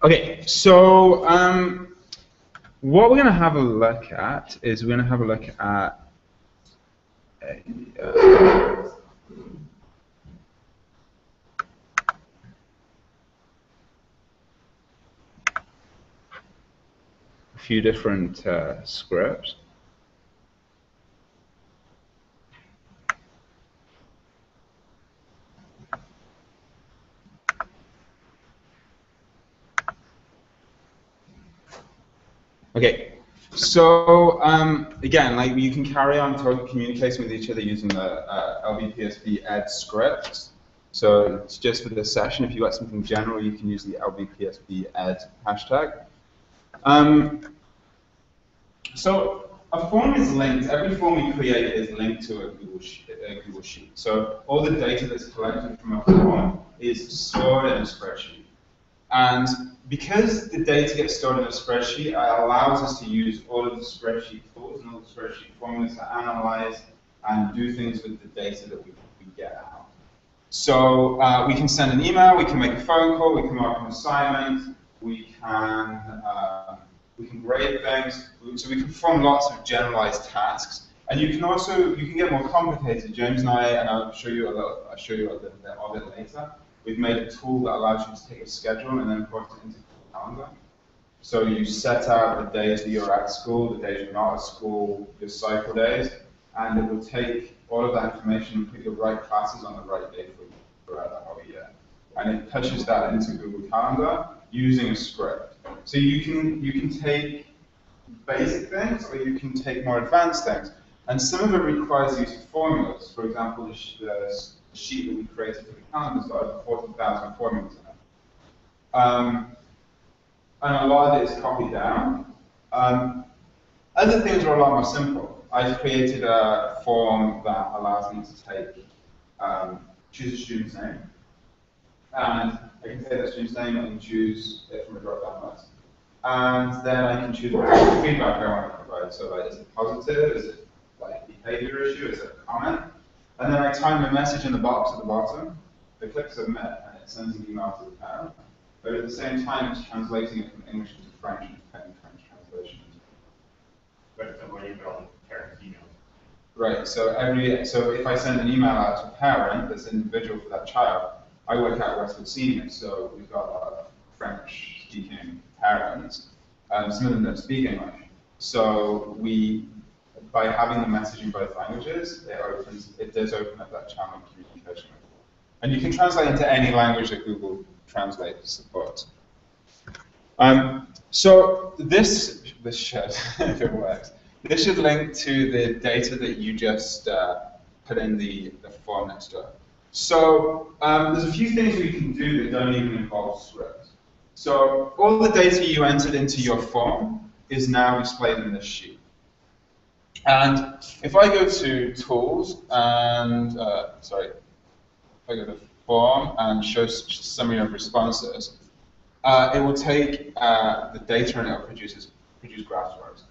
Okay, so what we're going to have a look at is we're going to have a look at a few different scripts. Okay, so again, like you can carry on communicating with each other using the LBPSB ed script. So it's just for this session. If you've got something general, you can use the LBPSB ed hashtag. So a form is linked. Every form we create is linked to a Google Sheet. So all the data that's collected from a form is stored in a spreadsheet. And because the data gets stored in a spreadsheet, it allows us to use all of the spreadsheet tools and all the spreadsheet formulas to analyze and do things with the data that we get out. So we can send an email, we can make a phone call, we can mark an assignment, we can grade things, so we can perform lots of generalized tasks. And you can get more complicated. James and I'll show you a little bit of it later. We've made a tool that allows you to take a schedule and then put it into a calendar. So you set out the days that you're at school, the days you're not at school, your cycle days, and it will take all of that information and put your right classes on the right day for you throughout the whole year. And it pushes that into Google Calendar using a script. So you can take basic things or you can take more advanced things. And some of it requires use of formulas. For example, the sheet that we created for the calendar has got over 40,000 formulas in it. And a lot of it is copied down. Other things are a lot more simple. I've created a form that allows me to take, choose a student's name. And I can take that student's name and choose it from a drop-down list. And then I can choose what type of feedback I want to provide. So like, is it positive? Is it like a behavior issue? Is it a comment? And then I time the message in the box at the bottom. I click submit, and it sends an email to the parent. But at the same time, it's translating it from English into French and putting French translation into it. But so what do you build parents' emails? Right. So if I send an email out to a parent that's individual for that child, I work out Westwood Senior. So we've got a lot of French-speaking parents. Some of them don't speak English. So by having the message in both languages, it does open up that channel of communication. And you can translate into any language that Google Translate supports. So this should, if it works, this should link to the data that you just put in the form next door. So there's a few things we can do that don't even involve scripts. So all the data you entered into your form is now displayed in this sheet. And if I go to Tools and, if I go to Form and show summary of responses, it will take the data and it will produce graphs for us.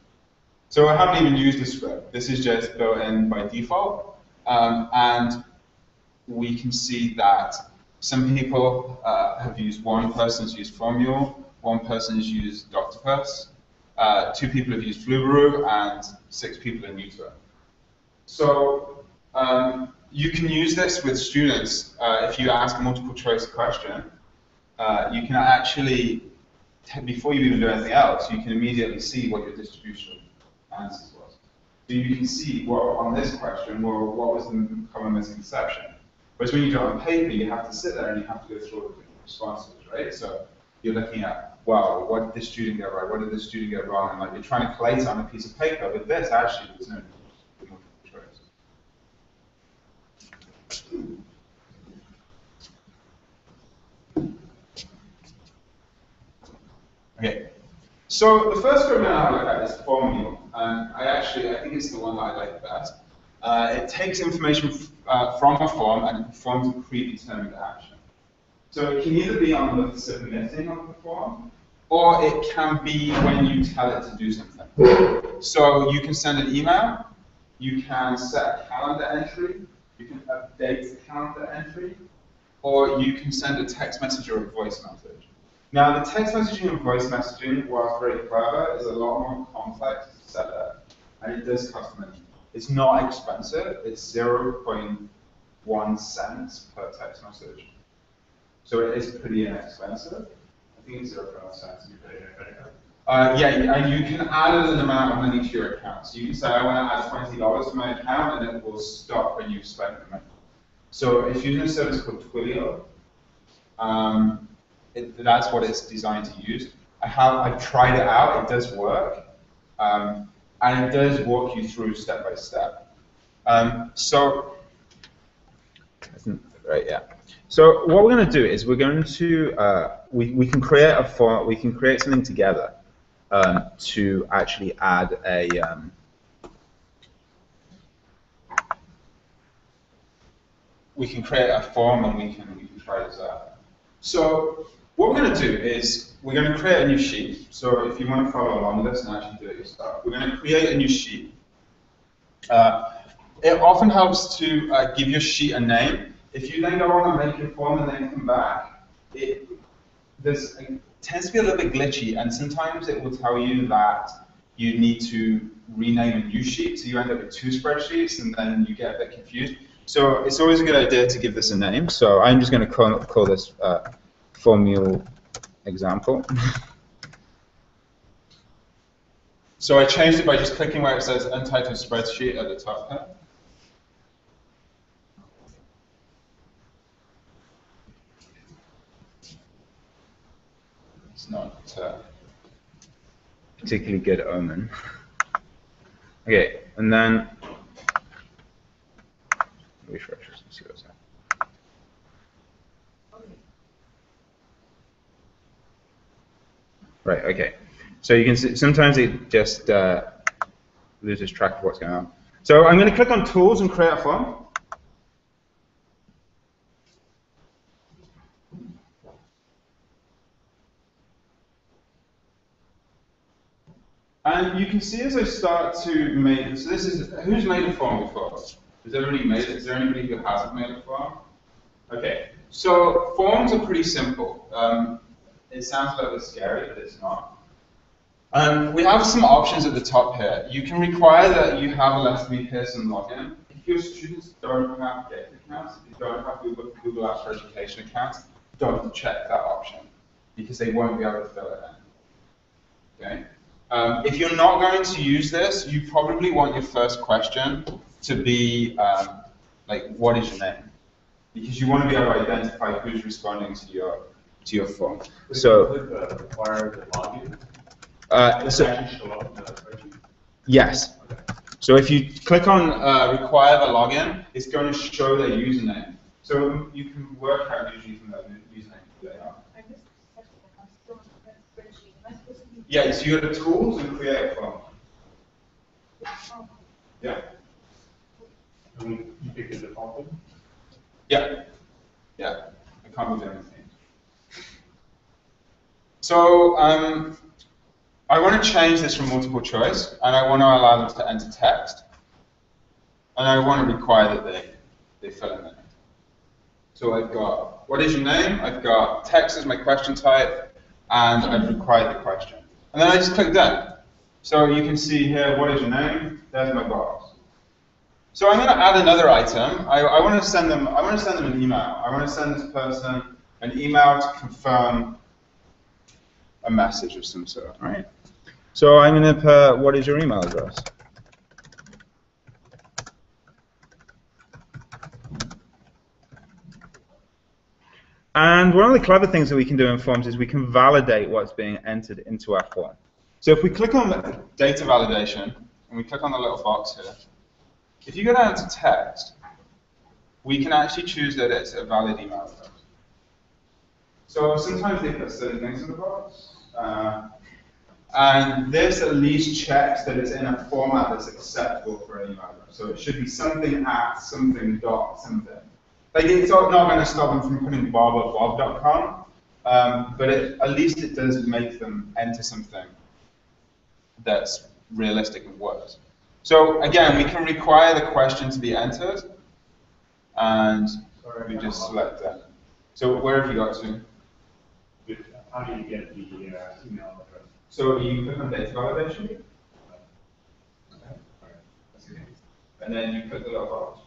So I haven't even used a script. This is just built in by default. And we can see that some people have used, one person's used Formule, one person's used Doctopus, 2 people have used Flubaroo, and 6 people are new to it. So you can use this with students. If you ask a multiple choice question, you can actually, before you even do anything else, you can immediately see what your distribution of answers was. So you can see what on this question, well, what was the common misconception. Whereas when you do it on paper, you have to sit there and you have to go through all the different responses, right? So you're looking at, well, what did this student get right? What did this student get wrong? And like you're trying to collate it on a piece of paper. With this, actually, there's no multiple choice. Okay. So the first script I'm going to have a look at is Formula. And I think it's the one that I like the best. It takes information from a form and it performs a predetermined action. So it can either be on the submitting of the form, or it can be when you tell it to do something. So you can send an email, you can set a calendar entry, you can update the calendar entry, or you can send a text message or a voice message. Now, the text messaging and voice messaging, whilst very clever, is a lot more complex to set up, and it does cost money. It's not expensive. It's 0.1 cents per text message. So it is pretty inexpensive. I think it's 0.1 cents. Yeah, and you can add an amount of money to your account. So you can say, I want to add $20 to my account, and it will stop when you've spent the money. So if you're using a service called Twilio, that's what it's designed to use. I've tried it out. It does work, and it does walk you through step by step. Right, yeah. So what we're going to do is we're going to we can create a form. We can create something together to actually add a. We can create a form and we can try this out. So what we're going to do is we're going to create a new sheet. So if you want to follow along with this and actually do it yourself, we're going to create a new sheet. It often helps to give your sheet a name. If you then go on and make your form and then come back, it tends to be a little bit glitchy, and sometimes it will tell you that you need to rename a new sheet, so you end up with 2 spreadsheets, and then you get a bit confused. So it's always a good idea to give this a name. So I'm just going to call this formula example. So I changed it by just clicking where it says untitled spreadsheet at the top here. It's not particularly good omen. Okay, and then refresh this and see what's happening. Right, okay. So you can see sometimes it just loses track of what's going on. So I'm going to click on Tools and create a form. And you can see as I start to make, so this is, who's made a form before? Has everybody made it? Is there anybody who hasn't made a form? Okay, so forms are pretty simple. It sounds a little bit scary, but it's not. We have some options at the top here. You can require that you have a Lessons Pearson login. If your students don't have Gettin accounts, if you don't have Google Apps for Education accounts, don't check that option, because they won't be able to fill it in. Okay? If you're not going to use this, you probably want your first question to be like, what is your name? Because you want to be able to identify who's responding to your form. So require the login. Yes. Okay. So if you click on require the login, it's going to show their username. So you can work out usually from that username who they are. Yeah, so you go to Tools and create a form. Yeah. You pick the default one? Yeah. Yeah. I can't move anything. So I want to change this from multiple choice, and I want to allow them to enter text, and I want to require that they fill in their name. So I've got, what is your name? I've got text as my question type, and I've required the question. And then I just click done. So you can see here, what is your name? There's my box. So I'm going to add another item. I want to send them an email. I want to send this person an email to confirm a message of some sort, right? So I'm going to put, what is your email address? And one of the clever things that we can do in forms is we can validate what's being entered into our form. So if we click on data validation, and we click on the little box here, if you go down to text, we can actually choose that it's a valid email address. So sometimes they put certain things in the box, and this at least checks that it's in a format that's acceptable for an email address. So it should be something at something dot something. Like, it's not going to stop them from putting bob at bob.com, but at least it does make them enter something that's realistic and works. So again, we can require the question to be entered, and we just select that. So where have you got to? how do you get the email address? So you click on data validation. Okay. That's okay. And then you click the little box.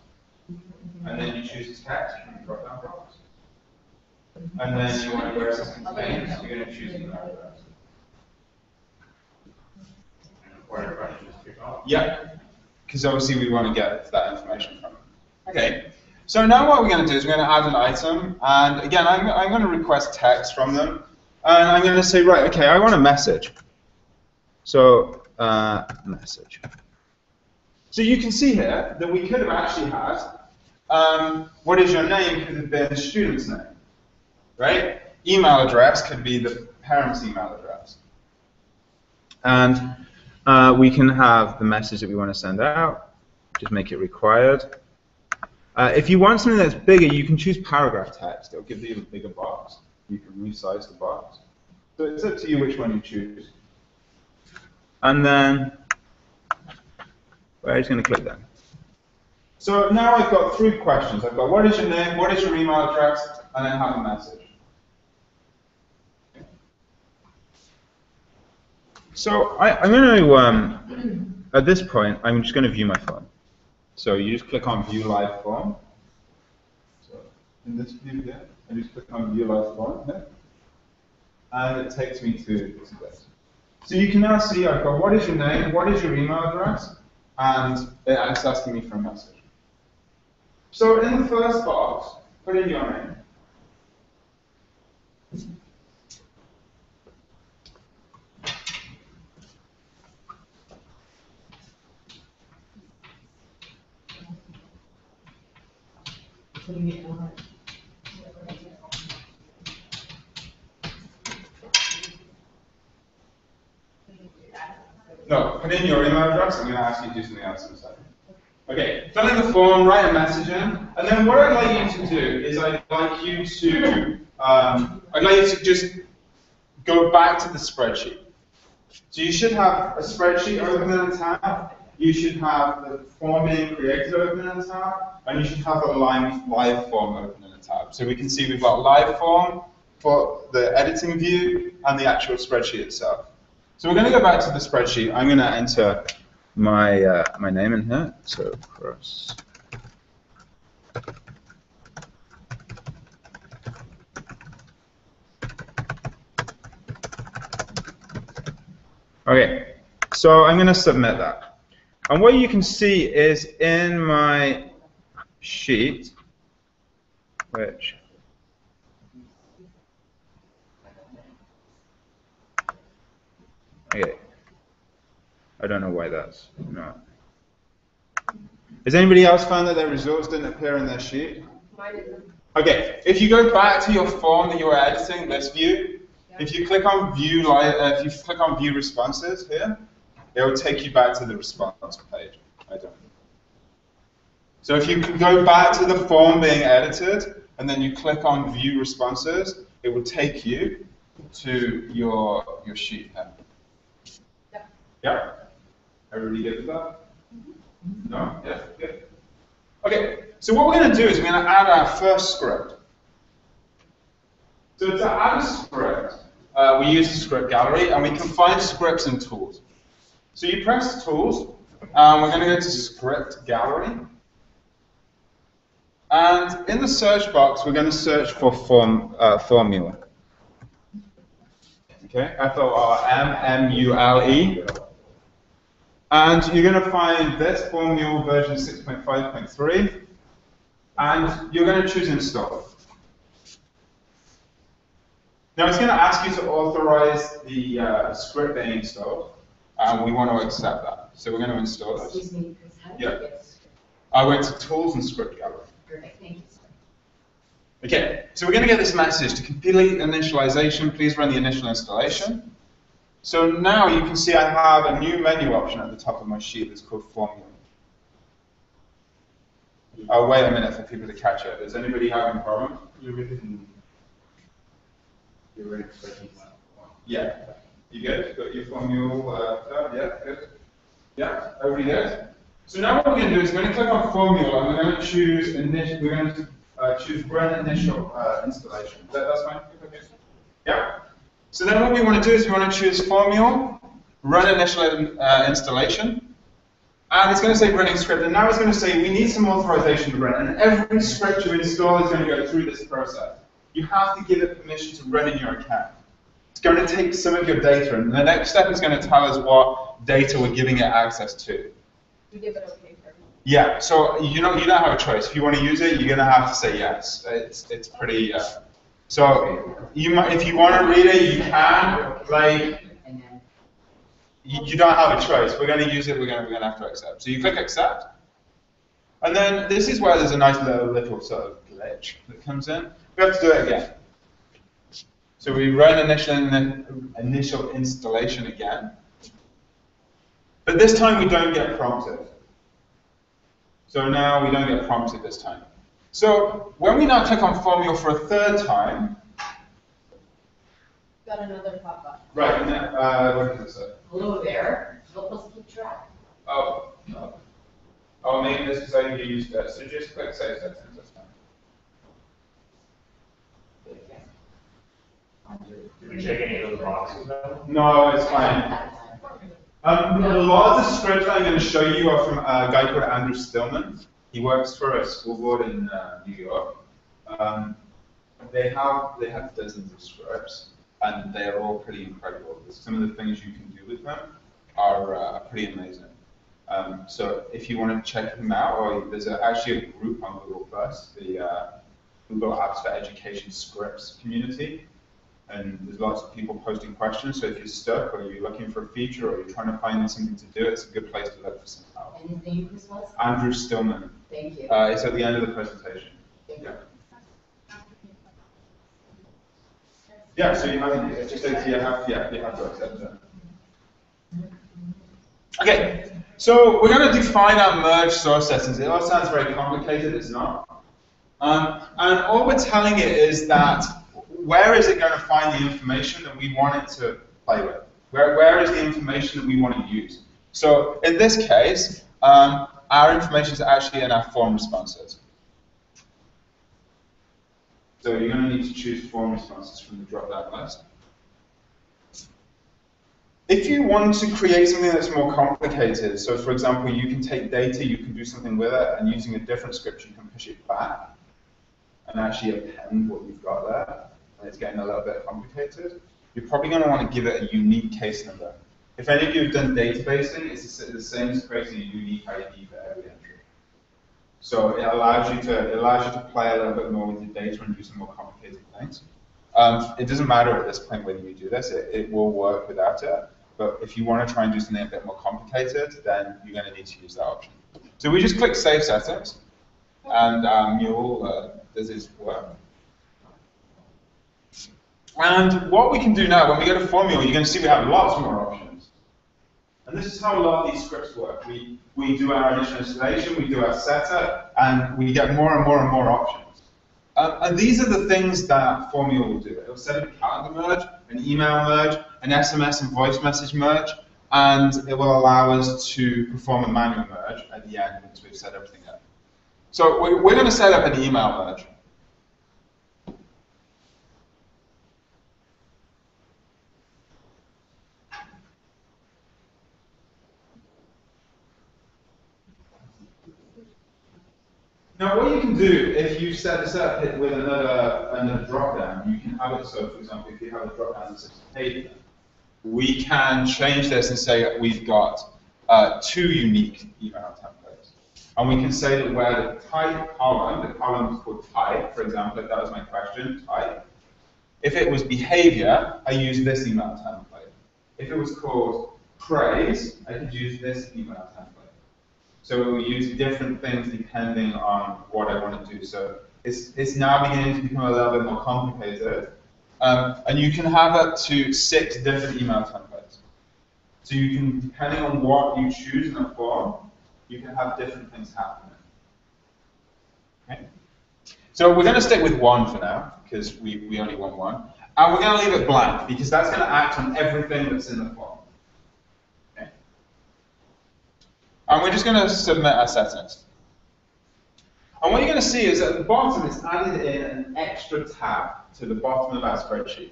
And then you choose text from the drop-down box. And then you want to where it contains, you're going to choose email address. Yeah, because obviously we want to get that information from them. Okay, so now what we're going to do is we're going to add an item, and again, I'm going to request text from them, and I'm going to say, right, okay, I want a message. So, message. So you can see here that we could have actually had, what is your name could have been the student's name, right? Email address could be the parent's email address. And we can have the message that we want to send out, just make it required. If you want something that's bigger, you can choose paragraph text. It'll give you a bigger box. You can resize the box. So it's up to you which one you choose. And then we're just going to click that. So now I've got 3 questions. I've got what is your name, what is your email address, and then have a message. So I'm going to, at this point, I'm just going to view my form. So you just click on View Live Form. So in this view here, I just click on View Live Form here. And it takes me to this. So you can now see I've got what is your name, what is your email address, and it's asking me for a message. So in the first box, put in your name. No, put in your email address. I'm going to ask you to do something else in a second. Okay, fill in the form, write a message in, and then what I'd like you to do is I'd like you to just go back to the spreadsheet. So you should have a spreadsheet open in a tab. You should have the form being created open in a tab, and you should have a live form open in a tab. So we can see we've got live form for the editing view and the actual spreadsheet itself. So we're going to go back to the spreadsheet. I'm going to enter my my name in here. So cross. Okay, so I'm going to submit that. And what you can see is in my sheet, which okay, I don't know why that's not. Has anybody else found that their results didn't appear in their sheet? Mine isn't. Okay, if you go back to your form that you were editing, this view, if you click on view responses here, it will take you back to the response page. I don't know. So if you can go back to the form being edited, and then you click on view responses, it will take you to your sheet here. Yeah. Yeah? Everybody get with that? No? Yeah? Good. Okay, so what we're going to do is we're going to add our first script. So to add a script, we use the script gallery, and we can find scripts and tools. So you press Tools, and we're going to go to Script Gallery. And in the search box, we're going to search for formula. Okay, Formule. And you're going to find this formula version 6.5.3, and you're going to choose Install. Now it's going to ask you to authorize the script being installed, and we want to accept that. So we're going to install it. Excuse me, Chris, how do you get script? I went to Tools and Script Gallery. Perfect, thank you, sir. Okay, so we're going to get this message. To complete initialization, please run the initial installation. So now you can see I have a new menu option at the top of my sheet that's called Formula. I'll wait a minute for people to catch it. Is anybody having a problem? You're really expecting that one. Yeah. You good? Got your formula? Yeah, good. Yeah, everybody good? So now what we're going to do is we're going to click on formula, and we're going to choose choose run initial installation. That's fine? Okay. Yeah. So then what we want to do is we want to choose formula, run initial installation, and it's going to say running script, and now it's going to say we need some authorization to run, and every script you install is going to go through this process. You have to give it permission to run in your account. It's going to take some of your data, and the next step is going to tell us what data we're giving it access to. You give it okay for me. Yeah, so you don't have a choice. If you want to use it, you're going to have to say yes. It's pretty. So you might, if you want to read it, you can. Like, you don't have a choice. We're going to use it. We're going to have to accept. So you click accept, and then this is where there's a nice little sort of glitch that comes in. We have to do it again. So we run initial installation again, but this time we don't get prompted. So now we don't get prompted this time. So when we now click on formula for a third time, Got another pop-up. right? And then, what does it say? Hello there. Help us keep track. Oh, no. Oh, maybe this is how you use that. So just click save settings this time. Did we check any of those boxes now? No, it's fine. A lot of the scripts I'm going to show you are from a guy called Andrew Stillman. He works for a school board in New York. They have dozens of scripts, and they are all pretty incredible. Some of the things you can do with them are pretty amazing. So if you want to check them out, or there's actually a group on Google+, the Google Apps for Education Scripts community. And there's lots of people posting questions, so if you're stuck, or you're looking for a feature, or you're trying to find something to do, it's a good place to look for some help. And his name was? Andrew Stillman. Thank you. It's at the end of the presentation. Thank you. Yeah, so you have, it just says you have to accept it. Okay, so we're going to define our merge source settings. It all sounds very complicated, it's not. And all we're telling it is that where is it going to find the information that we want it to play with? Where is the information that we want to use? So in this case, our information is actually in our form responses. So you're going to need to choose form responses from the drop-down list. If you want to create something that's more complicated, so for example, you can take data, you can do something with it, and using a different script, you can push it back and actually append what you've got there, and it's getting a little bit complicated, you're probably going to want to give it a unique case number. If any of you have done databasing, it's the same as creating a unique ID for every entry. So it allows you to play a little bit more with your data and do some more complicated things. It doesn't matter at this point whether you do this, it will work without it. But if you want to try and do something a bit more complicated, then you're going to need to use that option. So we just click Save Settings, and Mule does its work. And what we can do now, when we go to Formula, you're going to see we have lots more options. And this is how a lot of these scripts work. We do our initial installation, we do our setup, and we get more and more and more options. And these are the things that Formula will do. It will set up a calendar merge, an email merge, an SMS and voice message merge, and it will allow us to perform a manual merge at the end once we've set everything up. So we're going to set up an email merge. Now, what you can do if you set this up with another drop-down, you can have it so, for example, if you have a drop-down that says data, we can change this and say we've got 2 unique email templates. And we can say that where the type column, the column is called type, for example, if that was my question, type. If it was behavior, I use this email template. If it was called praise, I could use this email template. So it will use different things depending on what I want to do. So it's now beginning to become a little bit more complicated. And you can have up to 6 different email templates. So you can, depending on what you choose in a form, you can have different things happening. Okay? So we're going to stick with 1 for now, because we only want 1. And we're going to leave it blank, because that's going to act on everything that's in the form. Okay? And we're just going to submit our settings. And what you're going to see is at the bottom, it's added in an extra tab to the bottom of our spreadsheet.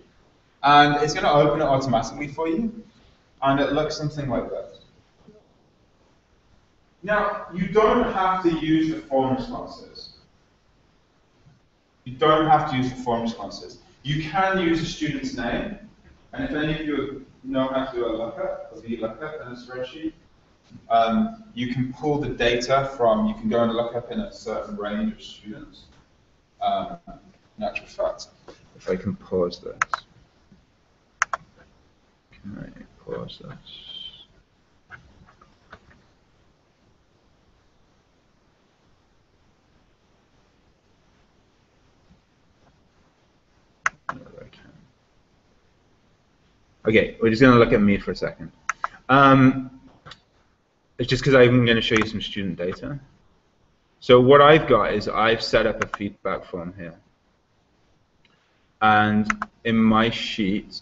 And it's going to open it automatically for you. And it looks something like this. Now, you don't have to use the form responses. You don't have to use the form responses. You can use a student's name. And if any of you know how to do a lookup, a VLOOKUP in a spreadsheet, you can pull the data from, you can go and look up in a certain range of students. In actual fact, if I can pause this. Can I pause this? Okay, we're just going to look at me for a second. It's just because I'm going to show you some student data. So what I've got is I've set up a feedback form here. And in my sheet,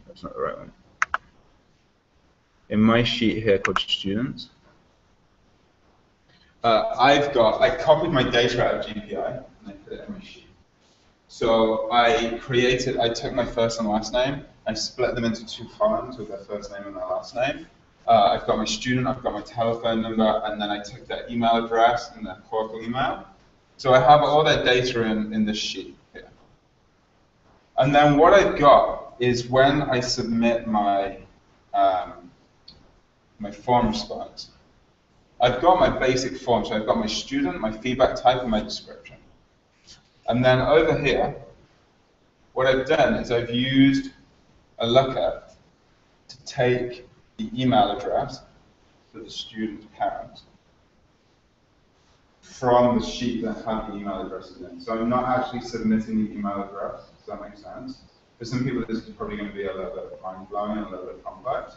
that's not the right one. In my sheet here called students, I copied my data out of GPI and I put it in my sheet. So I took my first and last name, I split them into 2 columns with their first name and their last name. I've got my student, I've got my telephone number, and then I took their email address and their portal email. So I have all their data in this sheet here. And then what I've got is when I submit my my form response, I've got my basic form, so I've got my student, my feedback type, and my description. And then over here, what I've done is I've used a lookup to take the email address for the student's parent from the sheet that had the email addresses in. So I'm not actually submitting the email address. Does that make sense? For some people, this is probably going to be a little bit mind-blowing and a little bit complex.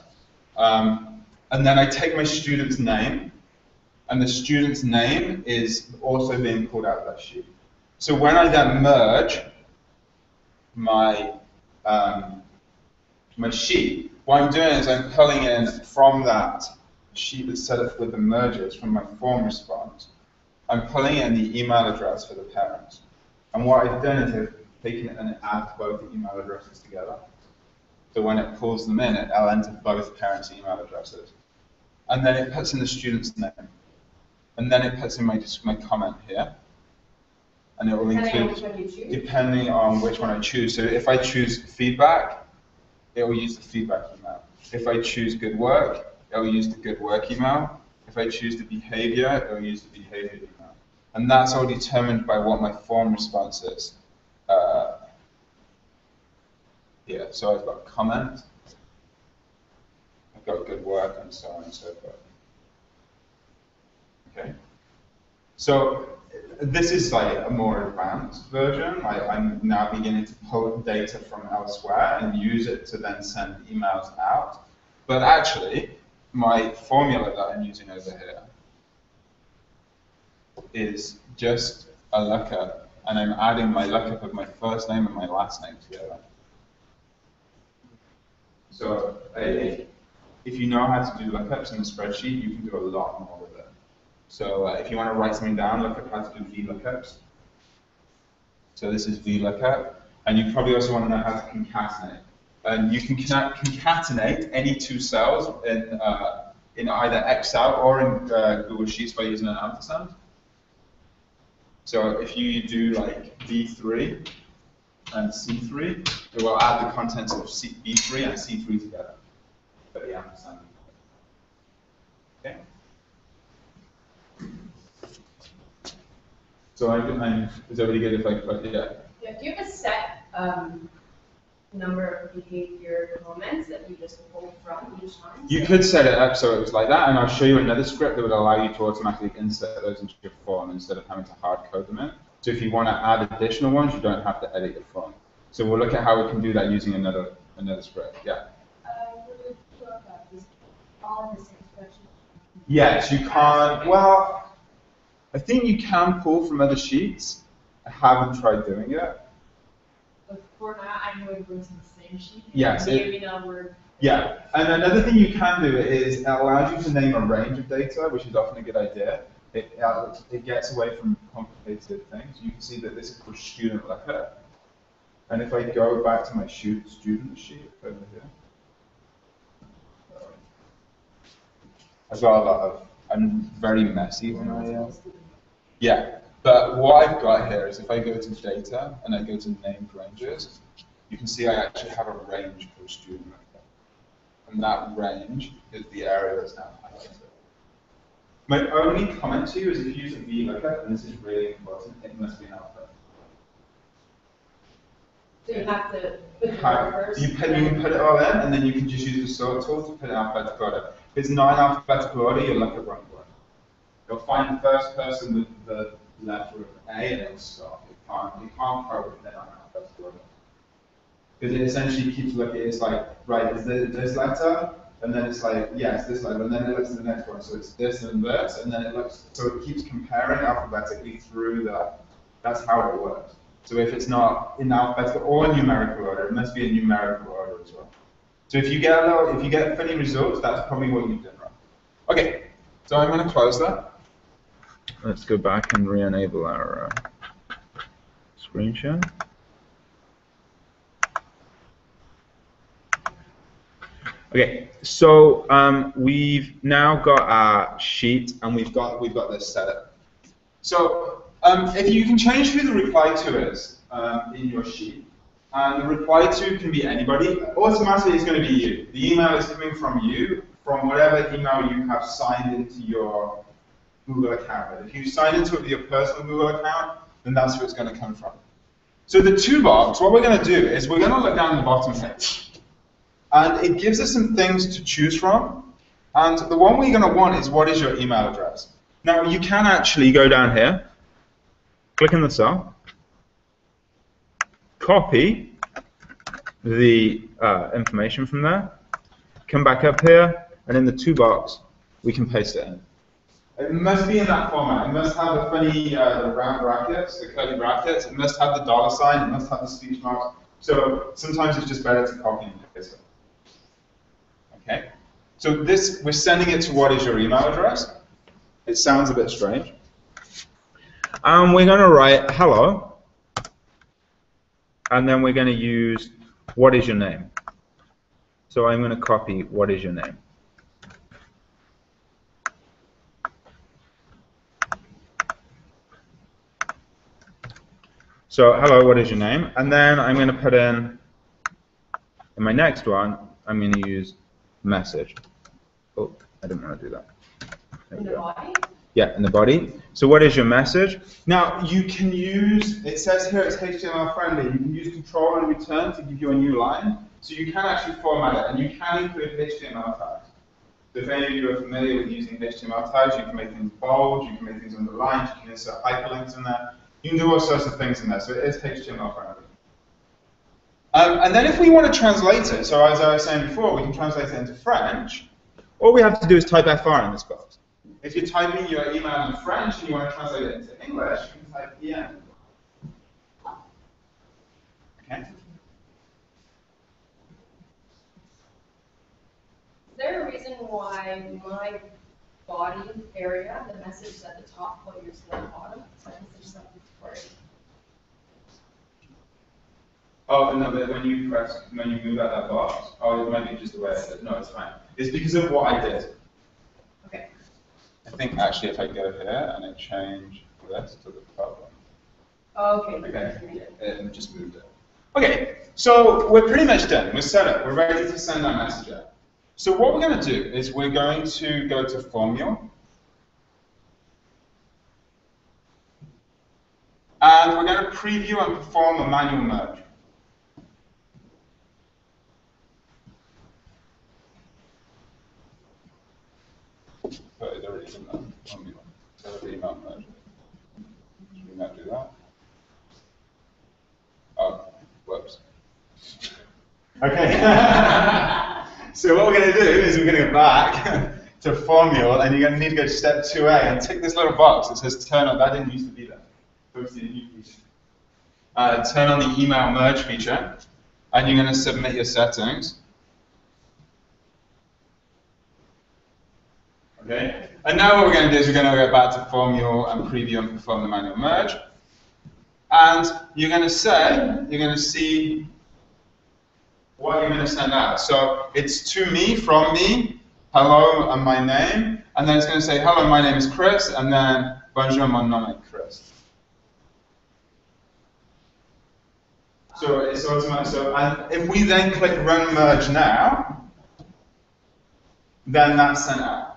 And then I take my student's name, and the student's name is also being pulled out of that sheet. So when I then merge my my sheet, what I'm doing is I'm pulling in from that sheet that's set up with the mergers from my form response, I'm pulling in the email address for the parent. And what I've done is I've taken it and it adds both the email addresses together. So when it pulls them in, it'll enter both parents' email addresses. And then it puts in the student's name. And then it puts in my comment here. And it will include, depending on which one I choose. So if I choose feedback, it will use the feedback email. If I choose good work, it will use the good work email. If I choose the behavior, it will use the behavior email. And that's all determined by what my form response is. Yeah, so I've got comment, I've got good work, and so on and so forth. Okay. So this is like a more advanced version. I'm now beginning to pull data from elsewhere and use it to then send emails out. But actually, my formula that I'm using over here is just a lookup, and I'm adding my lookup of my first name and my last name together. So if you know how to do lookups in a spreadsheet, you can do a lot more with it. So if you want to write something down, look up how to do VLOOKUPs. So this is VLOOKUP. And you probably also want to know how to concatenate. And you can concatenate any 2 cells in either Excel or in Google Sheets by using an ampersand. So if you do like B3 and C3, it will add the contents of B3 and C3 together. But the ampersand. Okay. So is that really good if I put it? Yeah, do you have a set number of behavior comments that you just pull from each time? You could set it up so it was like that, and I'll show you another script that would allow you to automatically insert those into your form instead of having to hard code them in. So if you want to add additional ones, you don't have to edit your form. So we'll look at how we can do that using another script. Yeah. Is all in the same spreadsheet? Yes, you can't. Well, I think you can pull from other sheets. I haven't tried doing it. But for now, I'm going to go to the same sheet. Yes. Maybe now we're. Yeah, and another thing you can do is it allows you to name a range of data, which is often a good idea. it gets away from complicated things. You can see that this is for student letter. And if I go back to my student sheet over here, I've got a lot of, I'm very messy when I, yeah. But what I've got here is if I go to data and I go to named ranges, you can see I actually have a range for student letter. And that range is the area that's now highlighted. My only comment to you is if you use a VLOOKUP, and this is really important, it must be an alpha. So you have to put it first. You can put it all in, and then you can just use the sort tool to put it in alphabetical order. If it's not in alphabetical order, your lookup won't work. You'll find the first person with the letter of A, and it'll stop. You can't probe it in alphabetical order. Because it essentially keeps looking, it's like, right, is there this letter? And then it's like, yes, this letter, and then it looks at the next one, so it's this and this, and then it looks, so it keeps comparing alphabetically through that. That's how it works. So if it's not in alphabetical or numerical order, it must be in numerical order as well. So if you get funny results, that's probably what you've done wrong. Okay, so I'm going to close that. Let's go back and re-enable our screen share. Okay, so we've now got our sheet and we've got this set up. So if you can change who the reply to is in your sheet, and the reply to can be anybody, automatically it's going to be you. The email is coming from you, from whatever email you have signed into your Google account. But if you sign into it with your personal Google account, then that's who it's going to come from. So the toolbox, what we're going to do is we're going to look down the bottom here. And it gives us some things to choose from. And the one we're going to want is what is your email address. Now, you can actually go down here, click in the cell, copy the information from there, come back up here, and in the toolbox, we can paste it in. It must be in that format. It must have the funny the round brackets, the curly brackets. It must have the $sign. It must have the speech marks. So sometimes it's just better to copy and paste it. Okay, so this, we're sending it to what is your email address. It sounds a bit strange. And we're going to write hello, and then we're going to use what is your name. So I'm going to copy what is your name. So hello, what is your name? And then I'm going to put in my next one, I'm going to use message. Oh, I didn't want to do that. In the body? Yeah, in the body. So what is your message? Now, you can use, it says here it's HTML friendly. You can use control and return to give you a new line. So you can actually format it, and you can include HTML tags. So if any of you are familiar with using HTML tags, you can make things bold, you can make things underlined, you can insert hyperlinks in there. You can do all sorts of things in there, so it is HTML friendly. And then if we want to translate it, so as I was saying before, we can translate it into French. All we have to do is type FR in this box. If you're typing your email in French and you want to translate it into English, you can type EN. Okay. Is there a reason why my body area, the message is at the top while yours is at the bottom? So I think there's something for it. Oh, no, but when you move out that box, oh, it might be just the way it is. No, it's fine. It's because of what I did. Okay. I think actually if I go here and I change this to the top one. Okay. Okay, it just moved it. Okay, so we're pretty much done. We're set up. We're ready to send our message out. So what we're going to do is we're going to go to Formula. And we're going to preview and perform a manual merge. But it's already in that Formula. So the email merge. Should we not do that? Oh, whoops. Okay. So what we're going to do is we're going to go back to Formula, and you're going to need to go to step 2A and tick this little box that says turn on. That didn't used to be there. It's a new feature. Turn on the email merge feature, and you're going to submit your settings. Okay. And now what we're going to do is we're going to go back to Formule and preview and perform the manual merge. And you're going to see what you're going to send out. So it's to me, from me, hello and my name. And then it's going to say, hello, my name is Chris. And then, bonjour, mon nom est Chris. So it's automatic. So, and if we then click run merge now, then that's sent out.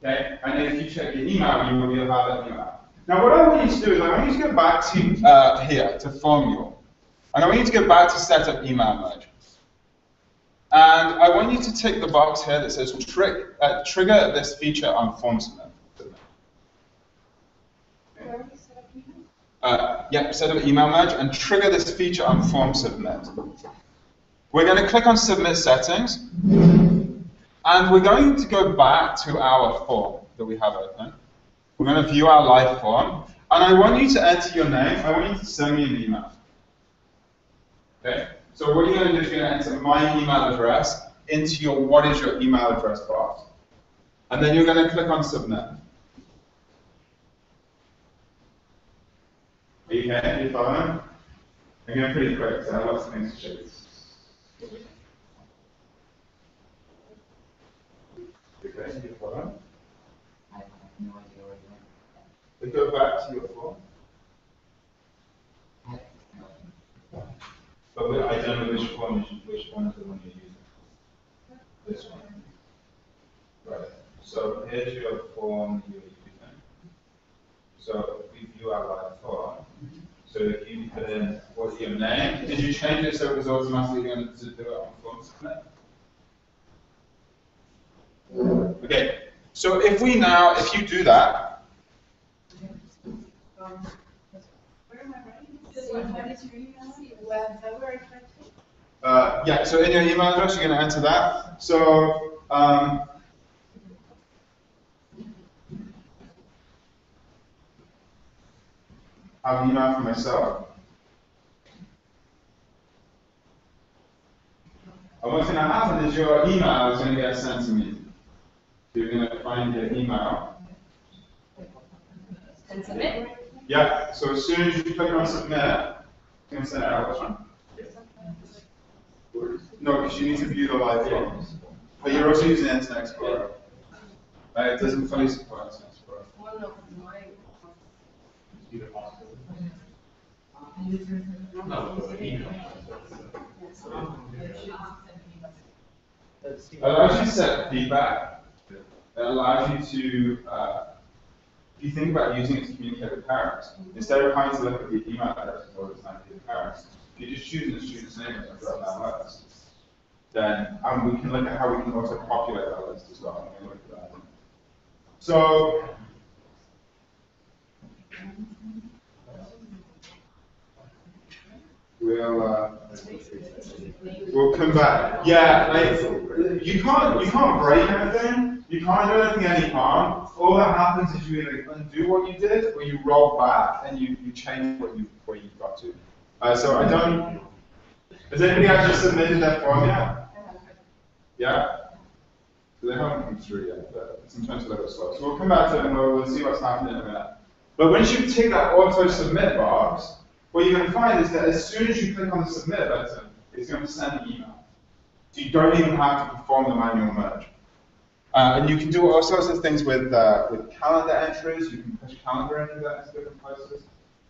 Okay? And if you check your email, you will have that email. Now what I want you to do is I want you to go back to here, to Formule. And I want you to go back to set up email merge. And I want you to tick the box here that says trigger this feature on form submit. Yep, set up email merge and trigger this feature on form submit. We're going to click on submit settings. And we're going to go back to our form that we have open. We're going to view our live form. And I want you to enter your name. I want you to send me an email. Okay? So what you're going to do is you're going to enter my email address into your what is your email address box. And then you're going to click on submit. Are you okay? Are you following? I'm going pretty quick, so I have lots of things to show you. Okay, you follow? I have no idea where you went. Go back to your form. But I don't know which one is the one you're using. This one. Right. So here's your form you're using. So we view our live form. So if you put in what's your name, did you change it so it was automatically going to do it on form submit? Okay. So if you do that. Where am I writing? What is your email? February 13th? Yeah, so in your email address, you're going to enter that. So, I have an email for myself. And what's going to happen is your email is going to get sent to me. So you're going to find your email. And submit. Yeah, so as soon as you click on submit, it's going to send it out. Which one? No, because you need to view the live form. But you're also using Internet Explorer. It doesn't fully support Internet Explorer. One of my. It allows you to set feedback. It allows you to, if you think about using it to communicate with parents, instead of having to look at the email addresses all the time for the parents, if you just choose the student's name and put that list, then we can look at how we can also populate that list as well. We'll look at that. So, we'll come back. Yeah, you can't break anything. You can't do anything any harm. All that happens is you either undo what you did, or you roll back and you change where you got to. So I don't. Has anybody actually submitted that form yet? Yeah. So they haven't come through yet, but sometimes a little slow. So we'll come back to it and we'll see what's happening in a minute. But once you tick that auto submit box, what you're going to find is that as soon as you click on the submit button, it's going to send an email. So you don't even have to perform the manual merge. And you can do all sorts of things with calendar entries. You can push calendar entries out into different places,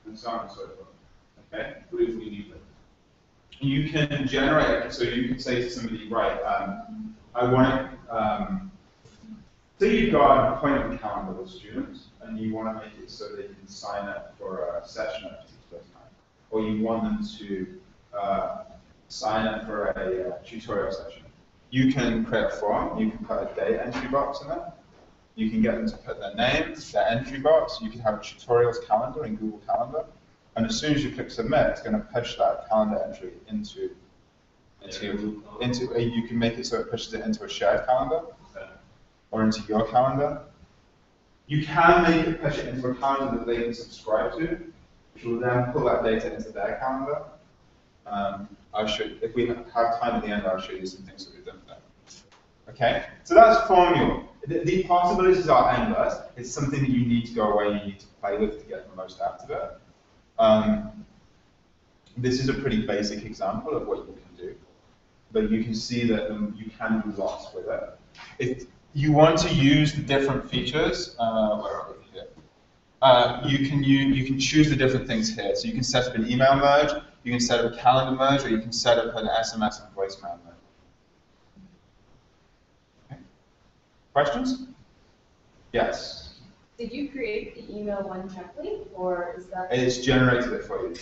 and so on and so forth. Okay, if we need them. You can generate, so you can say to somebody, right, I want to, say you've got an appointment calendar with students, and you want to make it so they can sign up for a session at a particular time. Or you want them to sign up for a tutorial session. You can create a form, you can put a date entry box in there. You can get them to put their name, their entry box. You can have a tutorials calendar in Google Calendar. And as soon as you click submit, it's going to push that calendar entry into you can make it so it pushes it into a shared calendar or into your calendar. You can make it push it into a calendar that they can subscribe to, which will then pull that data into their calendar. I'll show you, if we have time at the end, I'll show you some things that we've done for that. Okay, so that's Formule. The possibilities are endless. It's something that you need to go away and you need to play with to get the most out of it. This is a pretty basic example of what you can do, but you can see that you can do lots with it. If you want to use the different features, where are we here? You can choose the different things here. So you can set up an email merge, you can set up a calendar merge, or you can set up an SMS and voicemail merge. Okay. Questions? Yes. Did you create the email one directly, or is that? It's generated it for you.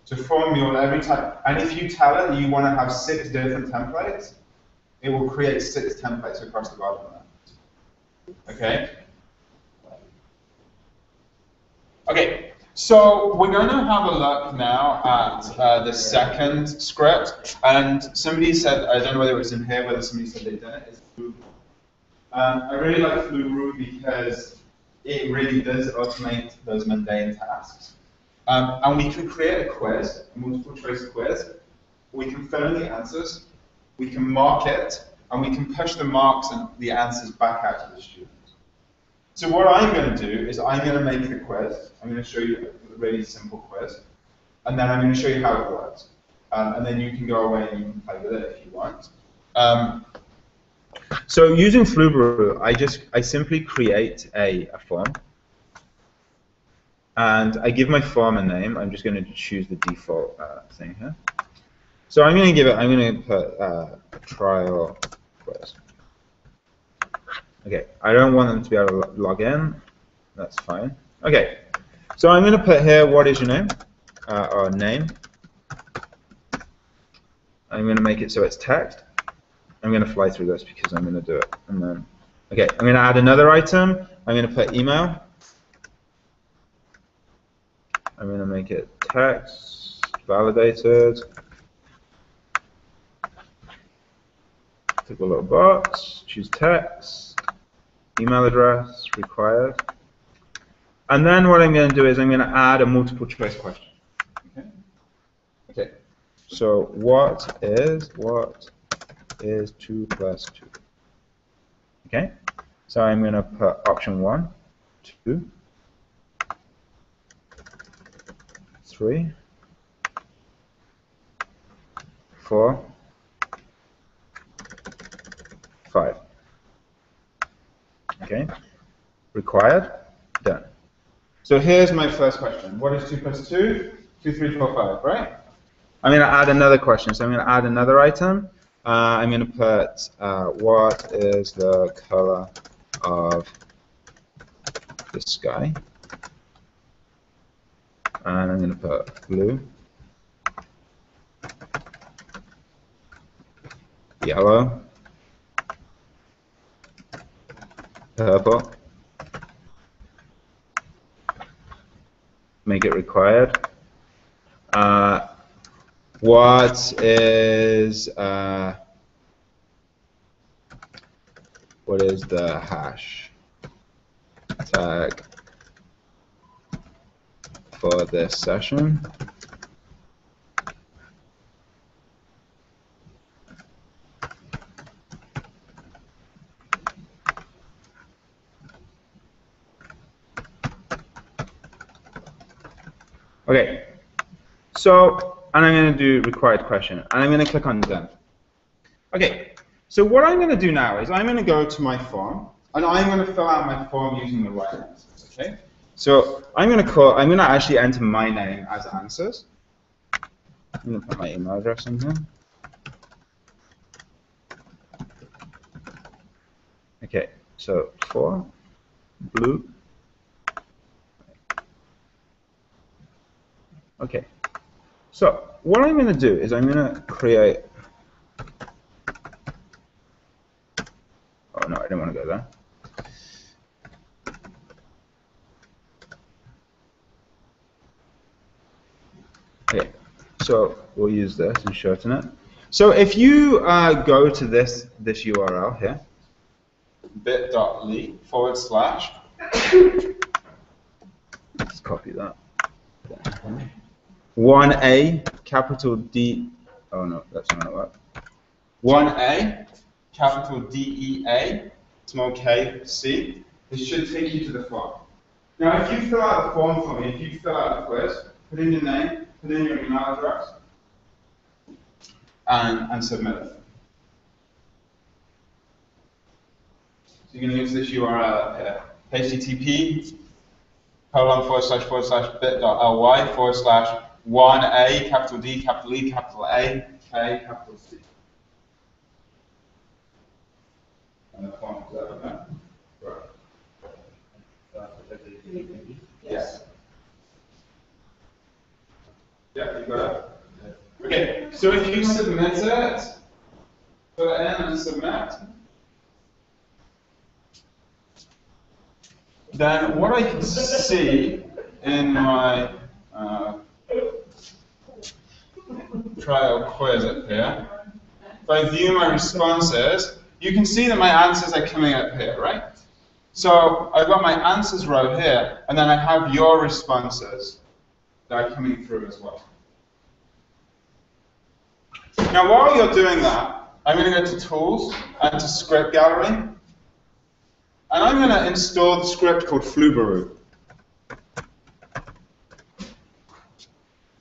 So from your every time, and if you tell it that you want to have 6 different templates, it will create 6 templates across the bottom of that. Okay? Okay, so we're going to have a look now at the second script, and somebody said, I don't know whether it was in here, whether somebody said they'd done it, it's Flubroo. I really like Flubroo because it really does automate those mundane tasks. And we can create a quiz, a multiple choice quiz. We can fill in the answers, we can mark it, and we can push the marks and the answers back out to the student. So what I'm going to do is I'm going to make the quiz. I'm going to show you a really simple quiz, and then I'm going to show you how it works. And then you can go away and you can play with it if you want. So using Flubroo, I simply create a form. And I give my form a name. I'm just going to choose the default thing here. So I'm going to put a trial quiz. Okay, I don't want them to be able to log in. That's fine. Okay, so I'm going to put here, what is your name? Or name. I'm going to make it so it's text. I'm going to fly through this because I'm going to do it. And then, okay, I'm going to add another item. I'm going to put email. I'm going to make it text, validated. Tick a little box, choose text, email address, required. And then what I'm going to do is I'm going to add a multiple choice question. Okay. Okay. So what is 2 plus 2? Okay. So I'm going to put option 1, 2. 3, 4, 5. Okay. Required. Done. So here's my first question. What is 2 plus 2? 2, 3, 4, 5, right? I'm going to add another question. So I'm going to add another item. I'm going to put what is the color of the sky? And I'm going to put blue, yellow, purple, make it required. What is the hash tag for this session? Okay, so, and I'm going to do required question, and I'm going to click on done. Okay, so what I'm going to do now is I'm going to go to my form, and I'm going to fill out my form using the right answers, okay? So I'm going to actually enter my name as answers. I'm going to put my email address in here. Okay, so 4, blue. Okay, so what I'm going to do is I'm going to create. Oh no, I didn't want to go there. Okay, so we'll use this and shorten it. So if you go to this URL here, bit.ly/. Let's copy that. 1A, capital D. Oh no, that's not what. 1A, capital DEA, small k, c, it should take you to the form. Now, if you fill out the form for me, if you fill out the quiz, put in your name, put in your email address, and submit it. So you're going to use this URL here, http://bit.ly/1a, capital D, capital E, capital A, K, capital C. And the form is over there. Right. Yes. Yeah, you got it. Okay, so if you submit it, put it in and submit, then what I can see in my trial quiz up here, if I view my responses, you can see that my answers are coming up here, right? So I've got my answers row here, and then I have your responses that are coming through as well. Now, while you're doing that, I'm going to go to Tools and to Script Gallery, and I'm going to install the script called Flubaroo.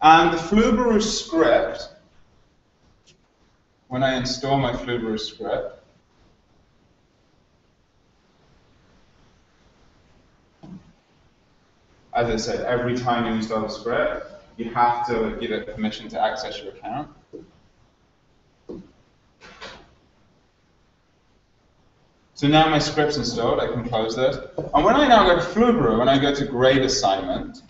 And the Flubaroo script, when I install my Flubaroo script, as I said, every time you install a script, you have to give it permission to access your account. So now my script's installed, I can close this. And when I now go to Flubaroo, when I go to grade assignment,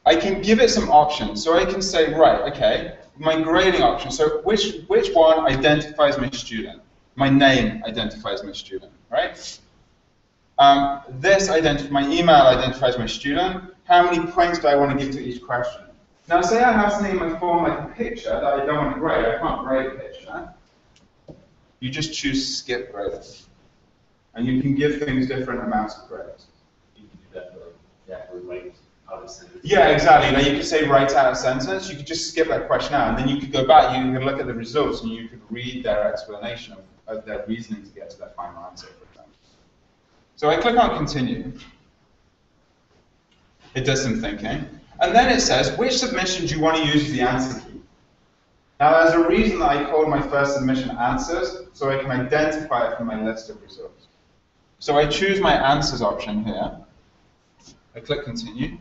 I can give it some options. So I can say, right, okay, my grading option. So which one identifies my student? My name identifies my student, right? My email identifies my student. How many points do I want to give to each question? Now say I have something in my form like a picture that I don't want to grade. I can't grade a picture. You just choose skip grading. And you can give things different amounts of grades. You can do that for write out a sentence. Yeah, exactly. Now you could say write out a sentence. You could just skip that question out, and then you could go back. You could look at the results, and you could read their explanation of their reasoning to get to their final answer, for example. So I click on continue. It does some thinking, and then it says which submission do you want to use as the answer key. Now there's a reason that I called my first submission answers, so I can identify it from my list of results. So I choose my answers option here. I click continue.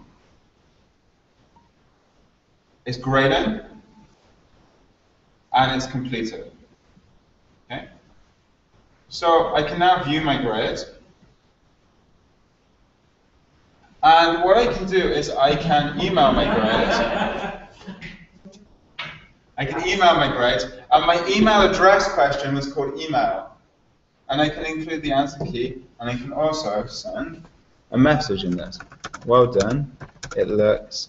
It's grading, and it's completed. Okay? So I can now view my grades. And what I can do is I can email my grades. I can email my grades, and my email address question was called email. And I can include the answer key, and I can also send a message in this. Well done. It looks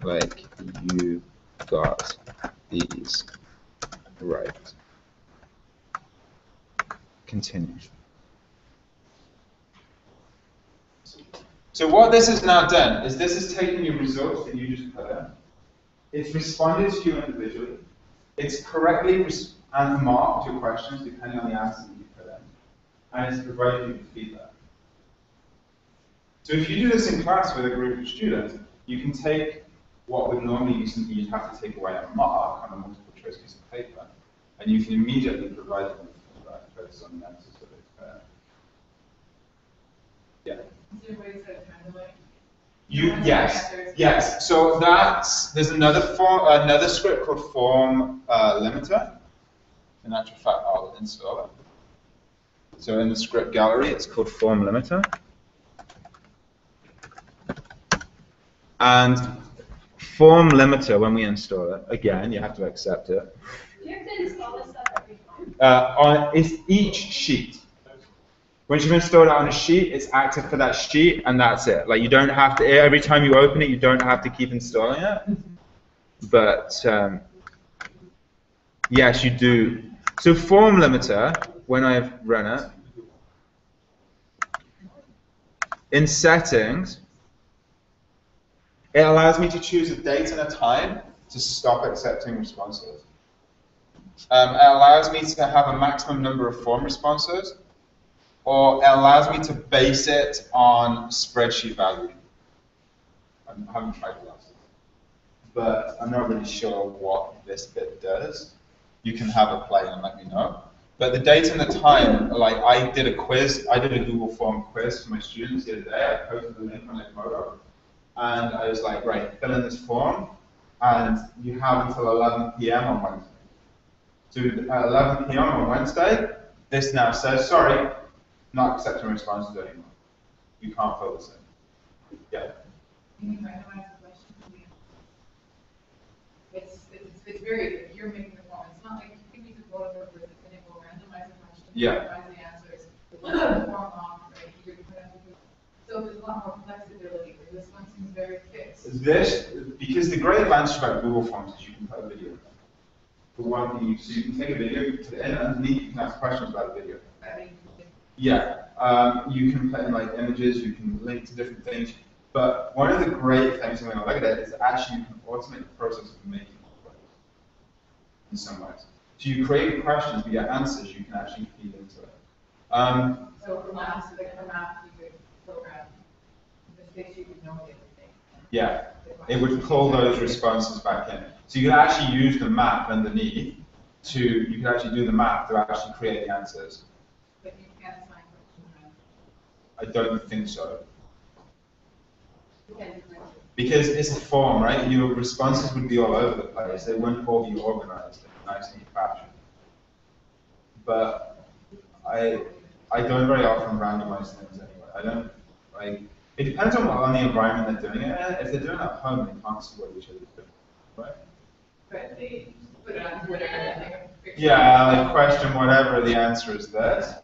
like you got these right. Continue. So what this has now done is this has taken your results that you just put in. It's responded to you individually. It's correctly and marked your questions depending on the answers that you put in. And it's provided you with feedback. So if you do this in class with a group of students, you can take what would normally be something you'd have to take away and mark on a multiple choice piece of paper, and you can immediately provide them with feedback based on the answers that they've put in. Yeah. Is there ways that kind of like Yes. So there's another script called form limiter. In actual fact, I'll install it. So in the script gallery, it's called form limiter. And form limiter, when we install it, again, you have to accept it. Do you have to install this stuff every time? It's each sheet. Once you've installed it on a sheet, it's active for that sheet, and that's it. Like you don't have to, every time you open it, you don't have to keep installing it. But yes, you do. So form limiter, when I've run it, in settings, it allows me to choose a date and a time to stop accepting responses. it allows me to have a maximum number of form responses, or it allows me to base it on spreadsheet value. I haven't tried the last one, but I'm not really sure what this bit does. You can have a play and let me know. But the date and the time, like I did a quiz, I did a Google form quiz for my students the other day. I posted the link on Edmodo, and I was like, right, fill in this form, and you have until 11 p.m. on Wednesday. So at 11 p.m. on Wednesday, this now says, sorry, not accepting responses anymore. You can't fill this in. Yeah. Can you randomize the question for me? It's very, you're making the form. It's not like you can use a photo for this, and it will randomize the question, Yeah. randomize the answers, let the form off, right? You're gonna have to do. So there's a lot more flexibility, but this one seems very fixed. This, because the great advantage about Google Forms is you can put a video. For one thing, so you can take a video, put it in, and underneath you can ask questions about the video. I mean, Yeah, you can put in like images, you can link to different things. But one of the great things when I look at it is actually you can automate the process of making questions in some ways. So you create questions, but your answers you can actually feed into it. so for math, you could program, the things you could know everything. Yeah, it would pull those responses back in. So you can actually use the map underneath to, you can actually do the math to actually create the answers. But you can't assign questions. I don't think so. Okay. Because it's a form, right? Your responses would be all over the place. They wouldn't all be organized in a nice, neat fashion. But I don't very often randomize things anyway. I don't, like, it depends on the environment they're doing it in. If they're doing it at home, they can't see what each other's doing, right? But they put it on Twitter and like a picture. Yeah, like question whatever, the answer is this.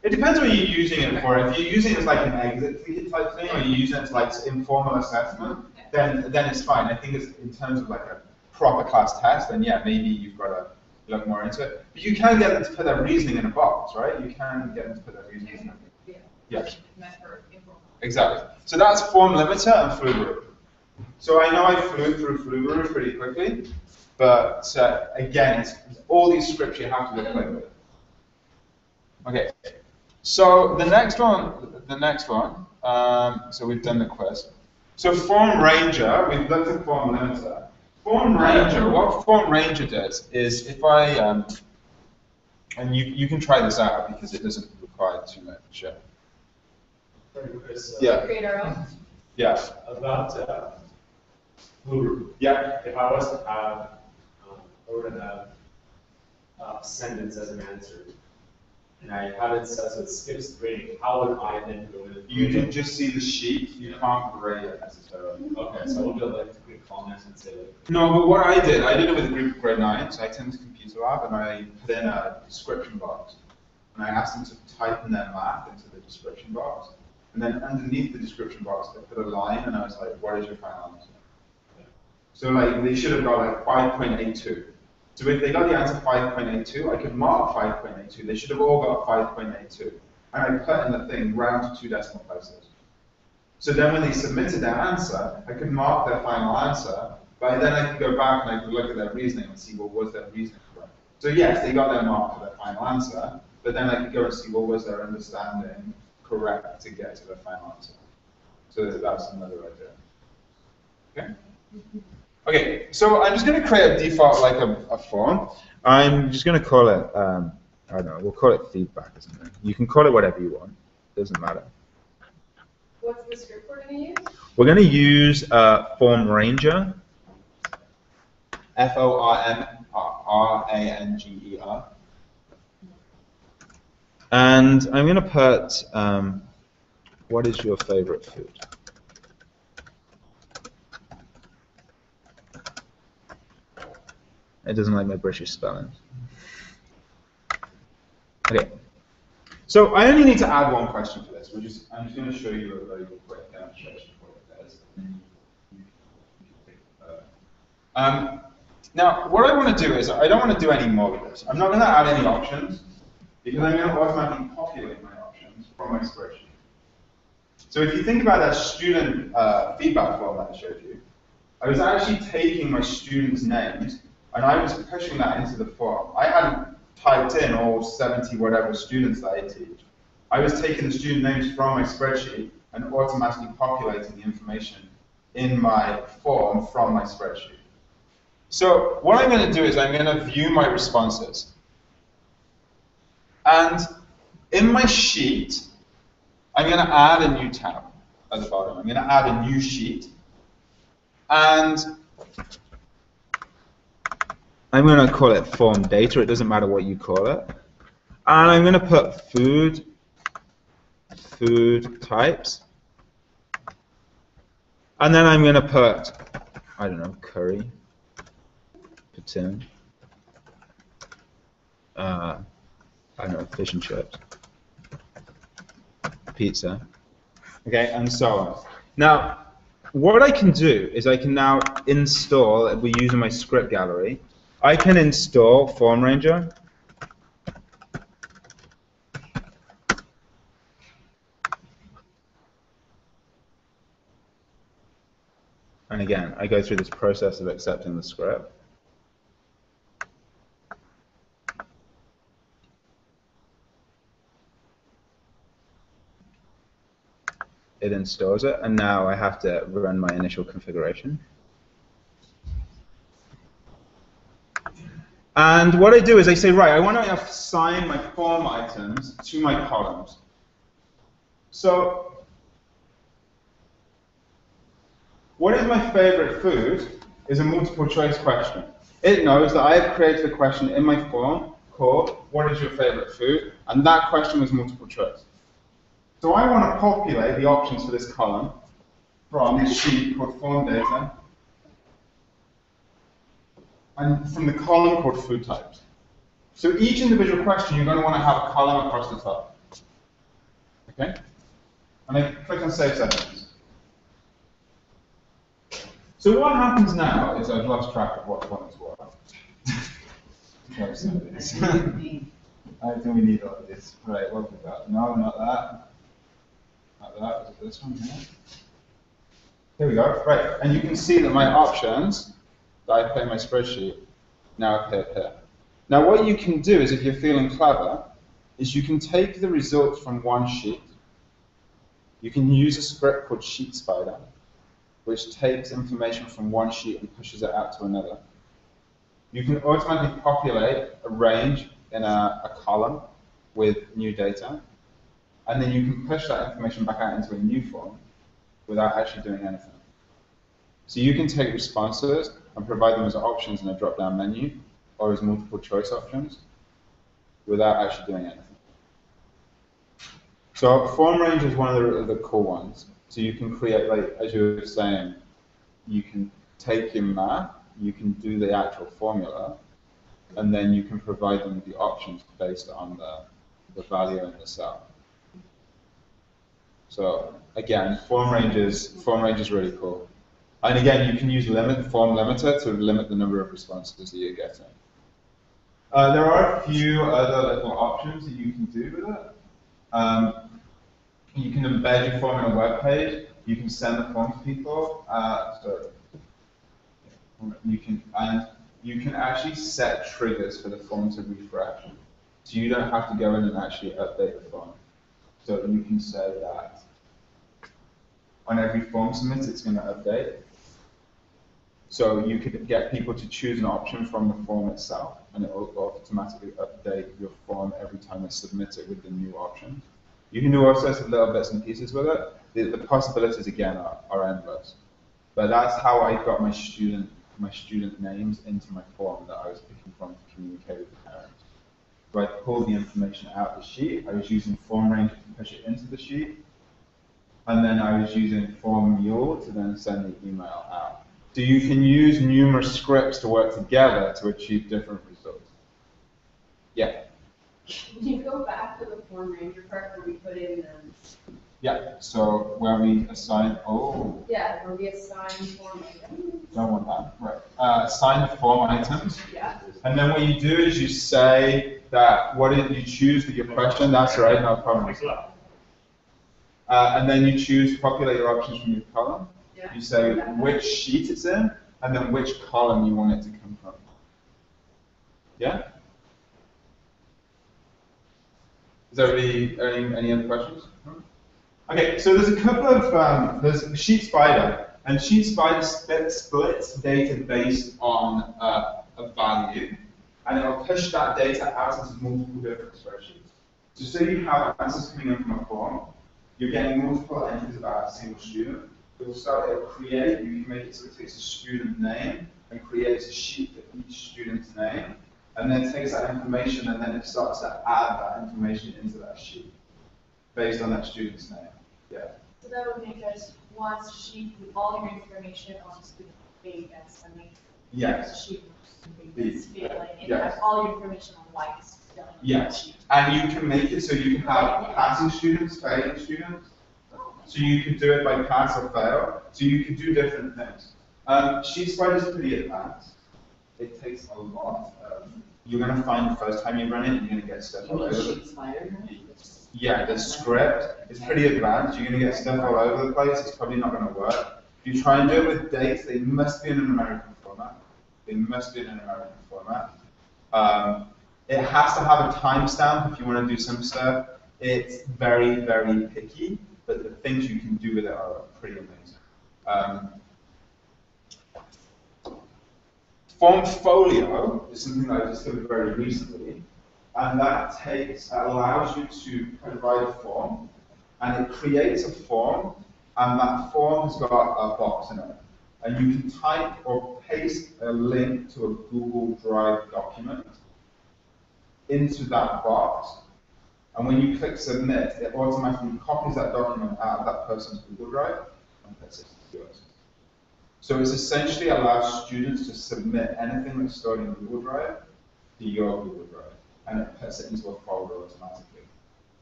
It depends what you're using it for. If you're using it as like an exit ticket type thing, or you're using it as like informal assessment, then it's fine. I think it's in terms of like a proper class test, then yeah, maybe you've got to look more into it. But you can get them to put their reasoning in a box, right? You can get them to put their reasoning in a box. Yeah. Meant for informal. Exactly. So that's form limiter and Flubaroo. So I know I flew through Flubaroo pretty quickly, but again, it's all these scripts you have to play with. Okay. So the next one, so we've done the quiz. So form ranger, we've looked at form limiter. Form ranger, what form ranger does is if I, and you can try this out because it doesn't require too much. Chris, Yeah. Create our own. Yeah. about Flubaroo. Yeah. If I was to have, or to have a sentence as an answer, and I have it set so it skips grading, how would I then go in? You can just see the sheet, you can't grade it necessarily. Okay, so I will build like a quick comments and say like. No, but what I did it with a group of grade 9s. I attended computer lab and I put in a description box. And I asked them to type in their math into the description box. And then underneath the description box, they put a line and I was like, what is your final answer? So like, they should have got like 5.82. So if they got the answer 5.82, I could mark 5.82. They should have all got 5.82. And I put in the thing round to 2 decimal places. So then when they submitted their answer, I could mark their final answer, but then I could go back and I could look at their reasoning and see, well, was their reasoning correct? So yes, they got their mark for their final answer, but then I could go and see, well, was their understanding correct to get to their final answer? So that's another idea. Okay? Okay, so I'm just going to create a default, like a form. I'm just going to call it, I don't know, we'll call it feedback or something. You can call it whatever you want. It doesn't matter. What's the script we're going to use? We're going to use form ranger, F-O-R-M-R-A-N-G-E-R. And I'm going to put, what is your favorite food? It doesn't like my British spelling. Okay. So I only need to add one question for this. I'm just going to show you a very quick demonstration of what it does. Now, what I want to do is, I don't want to do any more of this. I'm not going to add any options, because I'm going to automatically populate my options from my spreadsheet. So if you think about that student feedback form that I showed you, I was actually taking my students' names and I was pushing that into the form. I hadn't typed in all 70 whatever students that I teach. I was taking the student names from my spreadsheet and automatically populating the information in my form from my spreadsheet. So what I'm going to do is I'm going to view my responses. And in my sheet, I'm going to add a new tab at the bottom. I'm going to add a new sheet. And I'm going to call it form data. It doesn't matter what you call it. And I'm going to put food types. And then I'm going to put, I don't know, curry, poutine, I don't know, fish and chips, pizza, okay, and so on. Now, what I can do is I can now install, we're using my script gallery, I can install Form Ranger. And again, I go through this process of accepting the script. It installs it, and now I have to run my initial configuration. And what I do is I say, right, I want to assign my form items to my columns. So what is my favorite food is a multiple choice question. It knows that I have created a question in my form called, what is your favorite food? And that question was multiple choice. So I want to populate the options for this column from this sheet called form data and from the column called food types. So each individual question, you're going to want to have a column across the top. Okay? And I click on Save Settings. So what happens now is I've lost track of what one is what. I think we need all of this. Right, what have we got? No, not that. Not that. Is it this one here? Here we go. Right, and you can see that my options that I put in my spreadsheet now appear here. Now what you can do is, if you're feeling clever, is you can take the results from one sheet. You can use a script called Sheet Spider, which takes information from one sheet and pushes it out to another. You can automatically populate a range in a column with new data, and then you can push that information back out into a new form without actually doing anything. So you can take responses and provide them as options in a drop-down menu or as multiple choice options without actually doing anything. So form range is one of the cool ones. So you can create, like, as you were saying, you can take your math, you can do the actual formula, and then you can provide them with the options based on the value in the cell. So again, form range is really cool. And again, you can use form limiter to limit the number of responses that you're getting. There are a few other little options that you can do with it. You can embed your form in a web page. You can send the form to people. You can actually set triggers for the form to refresh. So you don't have to go in and actually update the form. So you can say that on every form submit, it's going to update. So you could get people to choose an option from the form itself, and it will automatically update your form every time it's submitted with the new option. You can do all sorts of little bits and pieces with it. The possibilities, again, are endless. But that's how I got my student names into my form that I was picking from to communicate with the parents. So I pulled the information out of the sheet. I was using Form Ranger to push it into the sheet. And then I was using Form Mule to then send the email out. So you can use numerous scripts to work together to achieve different results. Yeah? Can you go back to the Form Ranger part where we put in the... Yeah, so where we assign, Yeah, where we assign form items. Don't want that, right. Assign the form items. Yeah. And then what you do is you say that, what did you choose for your question? That's right, no problem. And then you choose, populate your options from your column. Yeah. You say which sheet it's in, and then which column you want it to come from. Yeah? Is there any other questions? No? Okay, so there's a couple of, there's Sheet Spider, and Sheet Spider splits data based on a value, and it'll push that data out into multiple different spreadsheets. So say you have answers coming in from a form, you're getting multiple entries about a single student. It'll create, you can make it so it takes a student name and creates a sheet for each student's name, and then takes that information and then it starts to add that information into that sheet based on that student's name. Yeah. So that would make us one sheet with all your information on student A that's a main. Yes. Sheet that's failing, and Yes. have all your information on why it's failing. Yes. And you can make it so you can have passing students, failing students. So you could do it by pass or fail. So you could do different things. Sheet Spider is pretty advanced. It takes a lot. You're going to find the first time you run it, you're going to get stuff all over. Sheet Spider? Yeah, the script is pretty advanced. You're going to get stuff all over the place. It's probably not going to work. If you try and do it with dates, they must be in an American format. They must be in an American format. It has to have a timestamp if you want to do some stuff. It's very, very picky, but the things you can do with it are pretty amazing. Formfolio is something that I discovered very recently, and that allows you to provide a form, and it creates a form, and that form has got a box in it. And you can type or paste a link to a Google Drive document into that box, and when you click submit, it automatically copies that document out of that person's Google Drive and puts it into yours. So it essentially allows students to submit anything that's stored in Google Drive to your Google Drive, and it puts it into a folder automatically.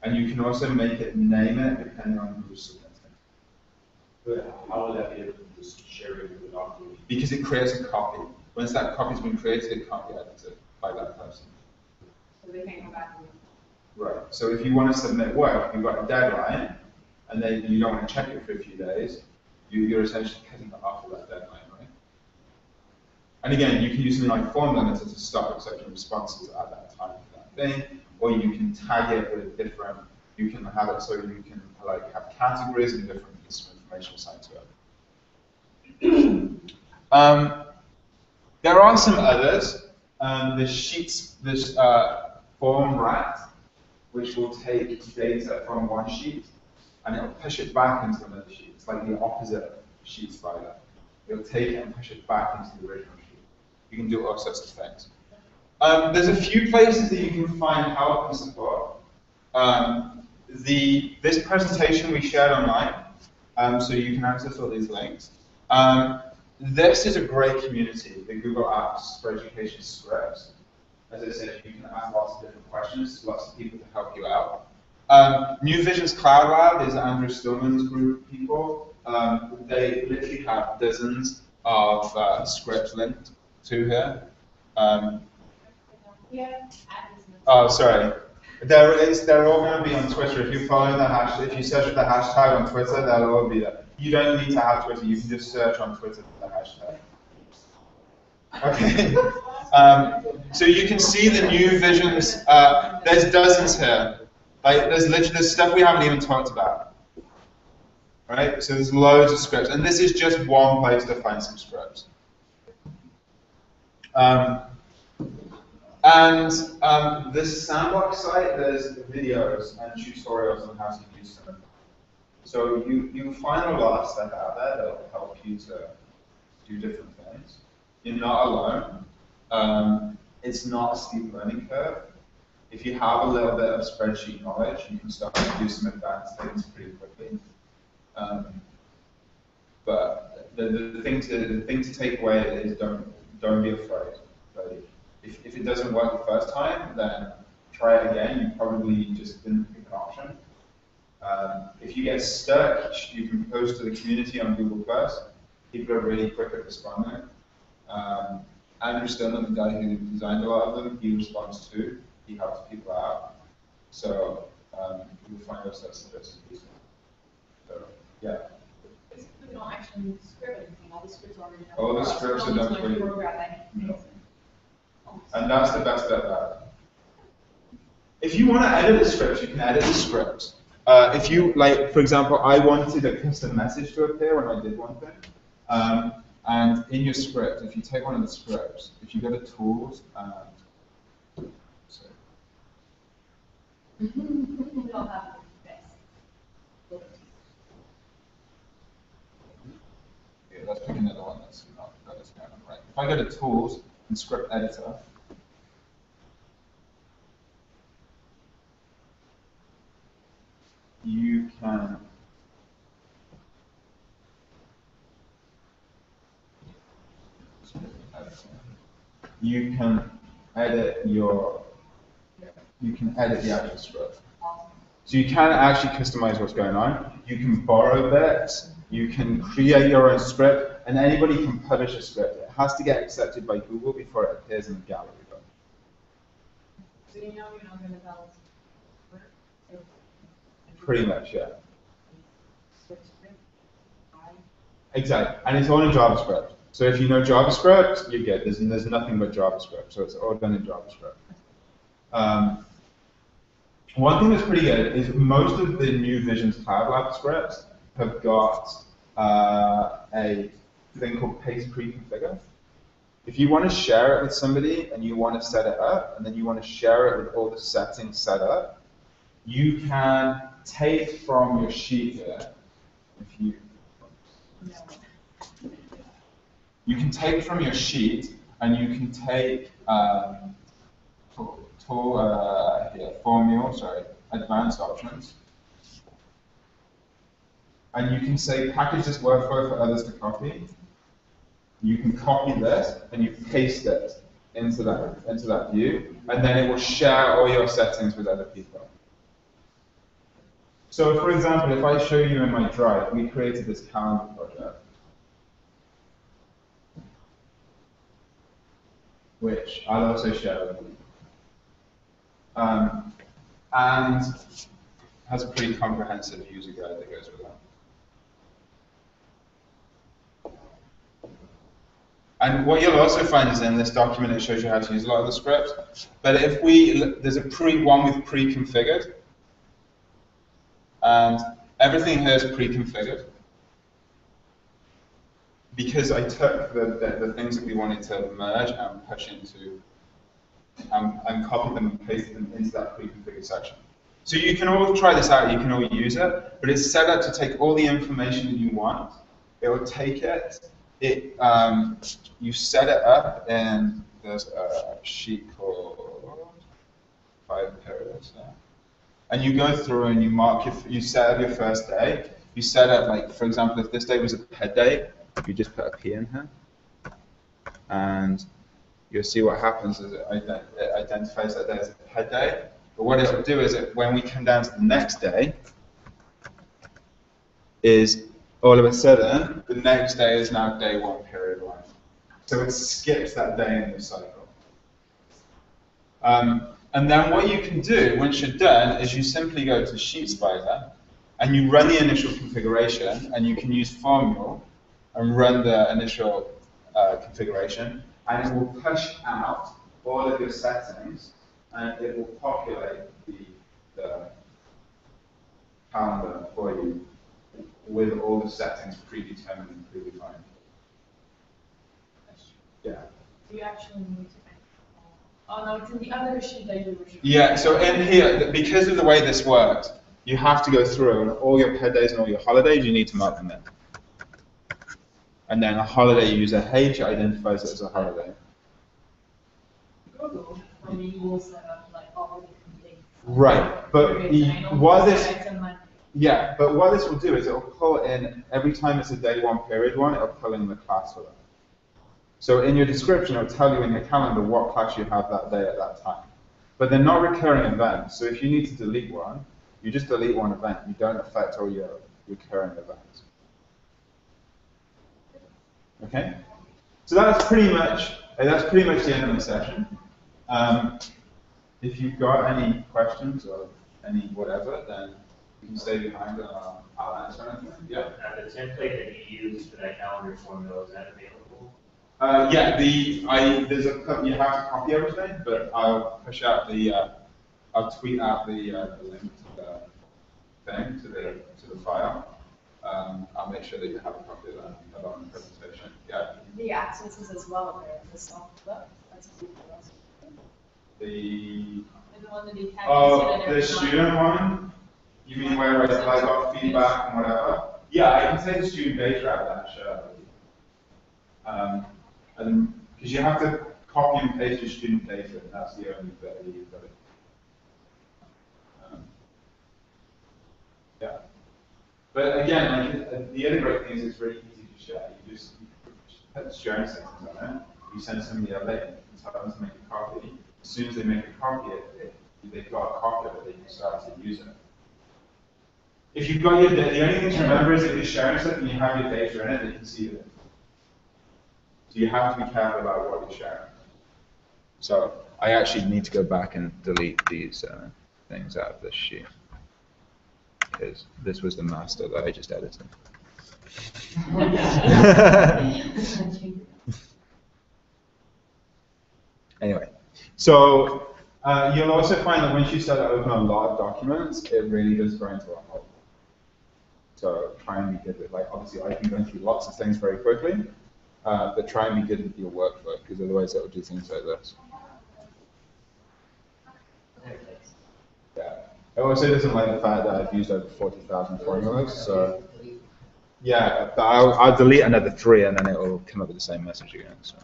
And you can also make it name it depending on who's submitting. But how would that be able to just share it with the document? Because it creates a copy. Once that copy's been created, it can't be edited by that person. So they can't go back and. Right. So if you want to submit work, you've got a deadline, and then you don't want to check it for a few days, you're essentially cutting it off of that deadline, right? And again, you can use something like form limiter to stop accepting responses at that time for that thing, or you can tag it with a different. You can have it so you can like have categories and different pieces of information assigned to it. There are some others. This form rat, which will take data from one sheet and it'll push it back into another sheet. It's like the opposite of Sheet Spider. It'll take it and push it back into the original sheet. You can do all sorts of things. There's a few places that you can find help and support. This presentation we shared online, so you can access all these links. This is a great community, the Google Apps for Education scripts. As I said, you can ask lots of different questions, lots of people to help you out. New Vision's Cloud Lab is Andrew Stillman's group of people. They literally have dozens of scripts linked to here. Oh, sorry. They're all going to be on Twitter. If you follow the hashtag, if you search for the hashtag on Twitter, they'll all be there. You don't need to have Twitter. You can just search on Twitter for the hashtag. Okay. So you can see the New Visions. There's dozens here. Like there's stuff we haven't even talked about. Right? So there's loads of scripts, and this is just one place to find some scripts. This sandbox site, there's videos and tutorials on how to use them. So you find a lot of stuff out there that will help you to do different things. You're not alone. It's not a steep learning curve. If you have a little bit of spreadsheet knowledge, you can start to do some advanced things pretty quickly. But the thing to take away is don't be afraid. Like, if it doesn't work the first time, then try it again. You probably just didn't pick an option. If you get stuck, you can post to the community on Google+. People are really quick at responding. Andrew Stillman, the guy who designed a lot of them, he responds too. He helps people out. So you'll find those sorts of bits and pieces. So, yeah. We don't actually need to script anything. All the scripts are already done. All the scripts are done for you. And that's the best bet there. If you want to edit the script, you can edit the script. If you, like, for example, I wanted a custom message to appear when I did one thing. And in your script, if you take one of the scripts, if you go to Tools and We all have best. yeah, let's pick another one that's not got this going on, right? If I go to Tools and Script Editor, you can edit the actual script. So you can actually customize what's going on. You can borrow bits. You can create your own script, and anybody can publish a script. It has to get accepted by Google before it appears in the gallery. So you know you're not going to tell us. Pretty much, yeah. Exactly, and it's all in JavaScript. So if you know JavaScript, you're good. There's nothing but JavaScript, so it's all done in JavaScript. One thing that's pretty good is most of the new Visions Cloud Lab scripts have got a thing called paste pre-configure. If you want to share it with somebody and you want to set it up, and then you want to share it with all the settings set up, you can take from your sheet here. You can take from your sheet, and you can take advanced options, and you can say package this workflow for others to copy. You can copy this and you paste it into that view, and then it will share all your settings with other people. So, for example, if I show you in my drive, we created this calendar project, which I'll also share with you. And has a pretty comprehensive user guide that goes with that. And what you'll also find is in this document it shows you how to use a lot of the scripts. But if there's one with pre-configured, and everything here is pre-configured. Because I took the things that we wanted to merge and push into, and copied them and pasted them into that pre-configured section. So you can all try this out, you can all use it, but it's set up to take all the information that you want. It will take it, you set it up, and there's a sheet called 5 periods there. And you go through and you set up your first day. You set up, like, for example, if this day was a ped day, you just put a P in here. And you'll see what happens is it identifies that day as a ped day. But what it'll do is when we come down to the next day, is all of a sudden, the next day is now day 1, period 1. So it skips that day in the cycle. And then what you can do, once you're done, is you simply go to Sheet Spider, and you run the initial configuration, and you can use Formula and run the initial configuration, and it will push out all of your settings, and it will populate the calendar for you with all the settings predetermined and predefined. Yeah. Do you actually need to? Oh no, it's in the other sheet that you were showing. Yeah, so in here, because of the way this works, you have to go through and all your ped days and all your holidays, you need to mark them in. And then a holiday user H identifies it as a holiday. Google, I mean, you will set up like all the different things. Right, but what this will do is it will pull in, every time it's a day 1, period 1, it will pull in the class for that. So in your description, it will tell you in your calendar what class you have that day at that time. But they're not recurring events, so if you need to delete one, you just delete one event. You don't affect all your recurring events. Okay? So that's pretty much the end of the session. If you've got any questions or any whatever, then you can stay behind and I'll answer anything. Yeah. The template that you used for that calendar formula, is that available? Yeah, there's you have to copy everything, but I'll push out I'll tweet out the link to the thing, to the file. I'll make sure that you have a copy of that along the presentation. Yeah. The absences as well, there, the soft book, that's a good one. The one that he had the student one? You mean where I got feedback and whatever? Yeah, I can take the student data out of that, sure. And because you have to copy and paste your student data, and that's the only bit that you've got it. Yeah. But again, like, the other great thing is it's really easy to share. You just put sharing settings on it, you send somebody a link, and tell them to make a copy. As soon as they make a copy, they've got a copy of it, they can start to use it. If you've got your data, the only thing to remember is if you're sharing something and you have your data in it, they can see it. So you have to be careful about what you're sharing. So I actually need to go back and delete these things out of this sheet, because this was the master that I just edited. Anyway, so you'll also find that once you start to open a lot of documents, it really does go into a hole. So try and be good with, like, obviously I can go through lots of things very quickly, but try and be good with your workflow, because otherwise it will do things like this. Yeah. It also doesn't like the fact that I've used over 40,000 formulas, so yeah, but I'll delete another 3 and then it will come up with the same message again. So.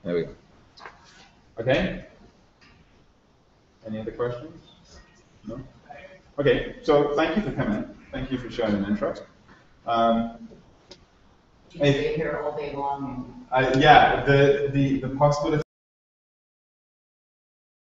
There we go. Okay. Any other questions? No? Okay, so thank you for coming. Thank you for showing an interest. You can stay here all day long. Yeah, the possibility